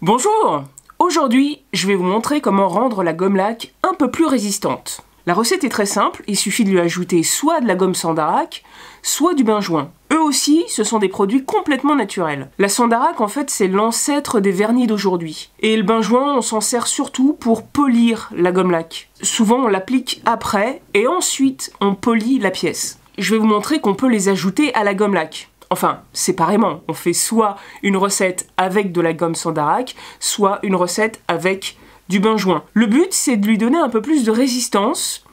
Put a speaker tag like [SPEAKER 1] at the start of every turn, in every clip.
[SPEAKER 1] Bonjour! Aujourd'hui, je vais vous montrer comment rendre la gomme laque un peu plus résistante. La recette est très simple, il suffit de lui ajouter soit de la gomme Sandarac, soit du benjoin. Eux aussi, ce sont des produits complètement naturels. La Sandarac, en fait, c'est l'ancêtre des vernis d'aujourd'hui. Et le benjoin, on s'en sert surtout pour polir la gomme laque. Souvent, on l'applique après, et ensuite, on polit la pièce. Je vais vous montrer qu'on peut les ajouter à la gomme laque. Enfin, séparément. On fait soit une recette avec de la gomme Sandarac, soit une recette avec du benjoin. Le but, c'est de lui donner un peu plus de résistance.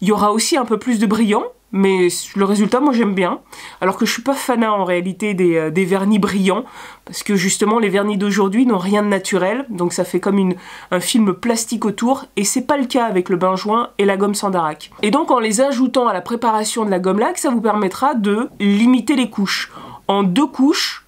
[SPEAKER 1] Il y aura aussi un peu plus de brillant, mais le résultat, moi, j'aime bien. Alors que je suis pas fanat, en réalité, des vernis brillants, parce que, justement, les vernis d'aujourd'hui n'ont rien de naturel, donc ça fait comme un film plastique autour, et c'est pas le cas avec le benjoin et la gomme Sandarac. Et donc, en les ajoutant à la préparation de la gomme laque, ça vous permettra de limiter les couches. En 2 couches,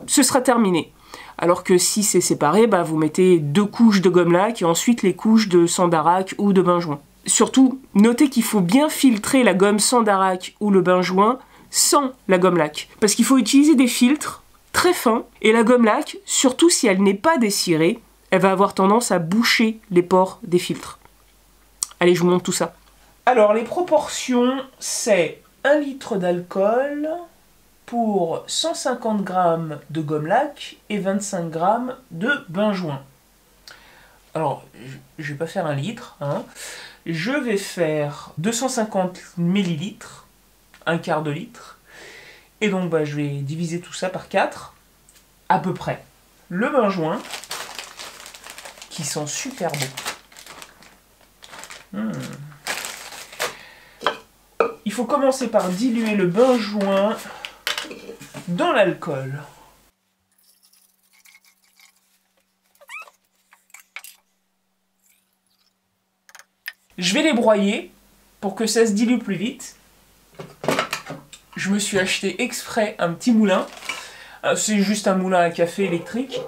[SPEAKER 1] ce sera terminé. Alors que si c'est séparé, bah, vous mettez 2 couches de gomme laque et ensuite les couches de Sandarac ou de benjoin. Surtout, notez qu'il faut bien filtrer la gomme Sandarac ou le benjoin sans la gomme laque. Parce qu'il faut utiliser des filtres très fins, et la gomme laque, surtout si elle n'est pas descirée, elle va avoir tendance à boucher les pores des filtres. Allez, je vous montre tout ça. Alors, les proportions, c'est 1 litre d'alcool pour 150 g de gomme laque et 25 g de benjoin. Alors, je vais pas faire 1 litre, hein. Je vais faire 250 ml, un quart de litre. Et donc, bah, je vais diviser tout ça par 4, à peu près. Le benjoin, qui sent super bon. Il faut commencer par diluer le benjoin dans l'alcool. Je vais les broyer pour que ça se dilue plus vite. Je me suis acheté exprès un petit moulin. C'est juste un moulin à café électrique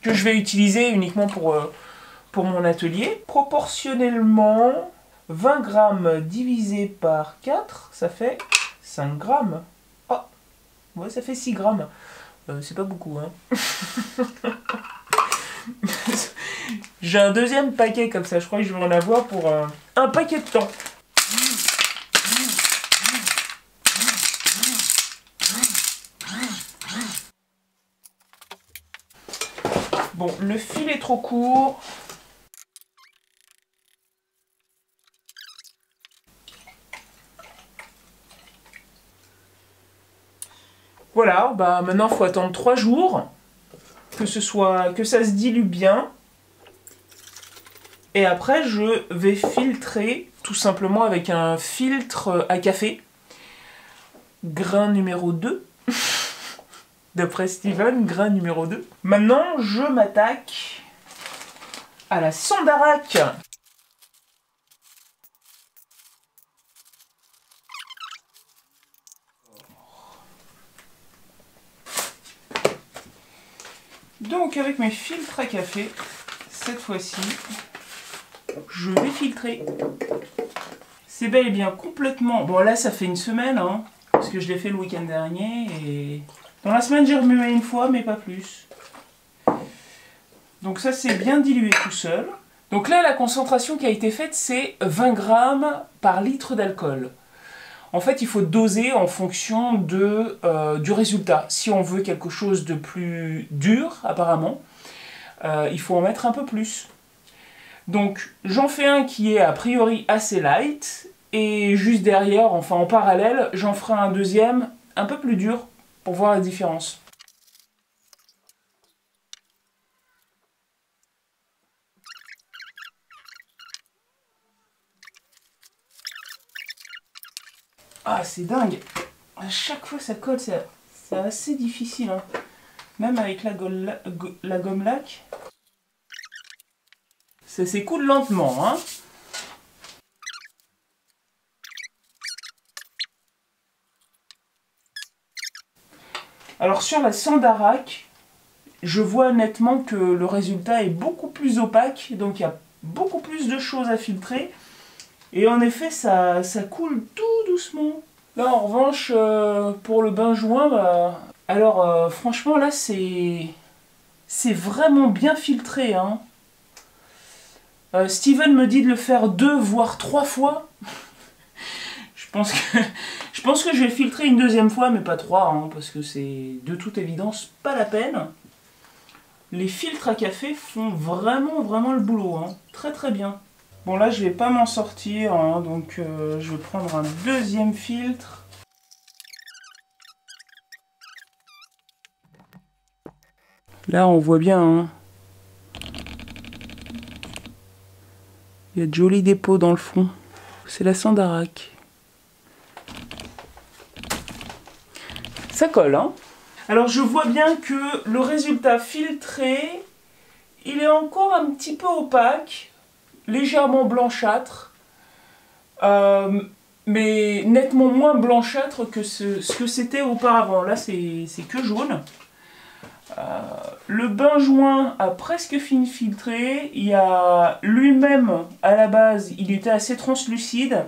[SPEAKER 1] que je vais utiliser uniquement pour mon atelier. Proportionnellement, 20 g divisé par 4, ça fait 5 g. Oh, ouais, ça fait 6 g. C'est pas beaucoup, hein. J'ai un deuxième paquet comme ça, je crois que je vais en avoir pour un paquet de temps. Bon, le fil est trop court. Voilà, bah maintenant il faut attendre 3 jours que ça se dilue bien. Et après, je vais filtrer tout simplement avec un filtre à café. Grain numéro 2. D'après Steven, grain numéro 2. Maintenant, je m'attaque à la Sandarac. Donc, avec mes filtres à café, cette fois-ci, je vais filtrer. C'est bel et bien complètement... Bon, là, ça fait une semaine, hein, parce que je l'ai fait le week-end dernier, et... Dans la semaine, j'ai remué une fois, mais pas plus. Donc ça, c'est bien dilué tout seul. Donc là, la concentration qui a été faite, c'est 20 g par litre d'alcool. En fait, il faut doser en fonction du résultat. Si on veut quelque chose de plus dur, apparemment, il faut en mettre un peu plus. Donc, j'en fais un qui est a priori assez light, et juste derrière, enfin en parallèle, j'en ferai un deuxième un peu plus dur pour voir la différence. Ah, c'est dingue! À chaque fois ça colle, c'est assez difficile, hein. Même avec la gomme laque. Ça s'écoule lentement, hein. Alors sur la Sandarac, je vois nettement que le résultat est beaucoup plus opaque, donc il y a beaucoup plus de choses à filtrer. Et en effet, ça coule tout doucement. Là, en revanche, pour le benjoin, bah, alors franchement, là, c'est C'est vraiment bien filtré, hein. Steven me dit de le faire 2 voire 3 fois. Je pense que je vais filtrer une deuxième fois, mais pas 3, hein, parce que c'est de toute évidence pas la peine. Les filtres à café font vraiment le boulot, hein. Très très bien. Bon là je vais pas m'en sortir, hein, donc je vais prendre un deuxième filtre. Là on voit bien, hein. Il y a de jolis dépôts dans le fond. C'est la Sandarac. Ça colle, hein. Alors je vois bien que le résultat filtré, il est encore un petit peu opaque, légèrement blanchâtre, mais nettement moins blanchâtre que ce que c'était auparavant. Là c'est que jaune. Le bain joint a presque fini de filtrer. Il y a lui-même à la base, il était assez translucide.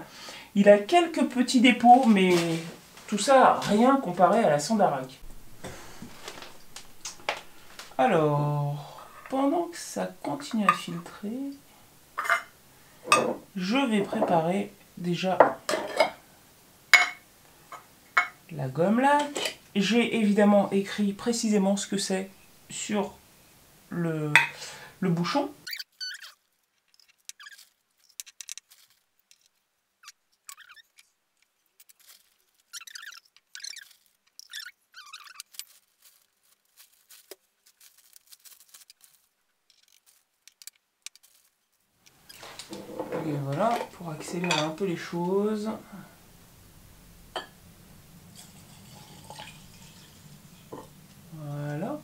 [SPEAKER 1] Il a quelques petits dépôts, mais tout ça rien comparé à la Sandarac. Alors, pendant que ça continue à filtrer, je vais préparer déjà la gomme lac. J'ai évidemment écrit précisément ce que c'est sur le bouchon. Et voilà, pour accélérer un peu les choses. Voilà.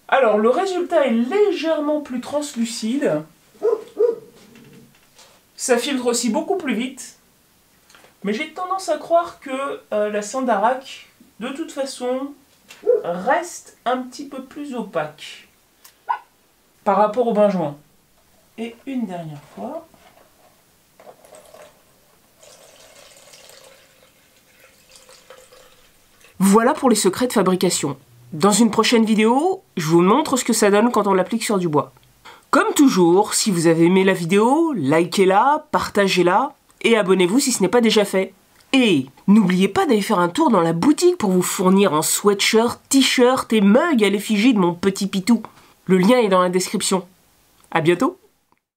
[SPEAKER 1] Alors, le résultat est légèrement plus translucide. Ça filtre aussi beaucoup plus vite. Mais j'ai tendance à croire que la Sandarac, de toute façon, reste un petit peu plus opaque par rapport au bain joint. Et une dernière fois. Voilà pour les secrets de fabrication. Dans une prochaine vidéo, je vous montre ce que ça donne quand on l'applique sur du bois. Comme toujours, si vous avez aimé la vidéo, likez-la, partagez-la et abonnez-vous si ce n'est pas déjà fait. Et n'oubliez pas d'aller faire un tour dans la boutique pour vous fournir en sweatshirt, t-shirt et mug à l'effigie de mon petit Pitou. Le lien est dans la description. À bientôt!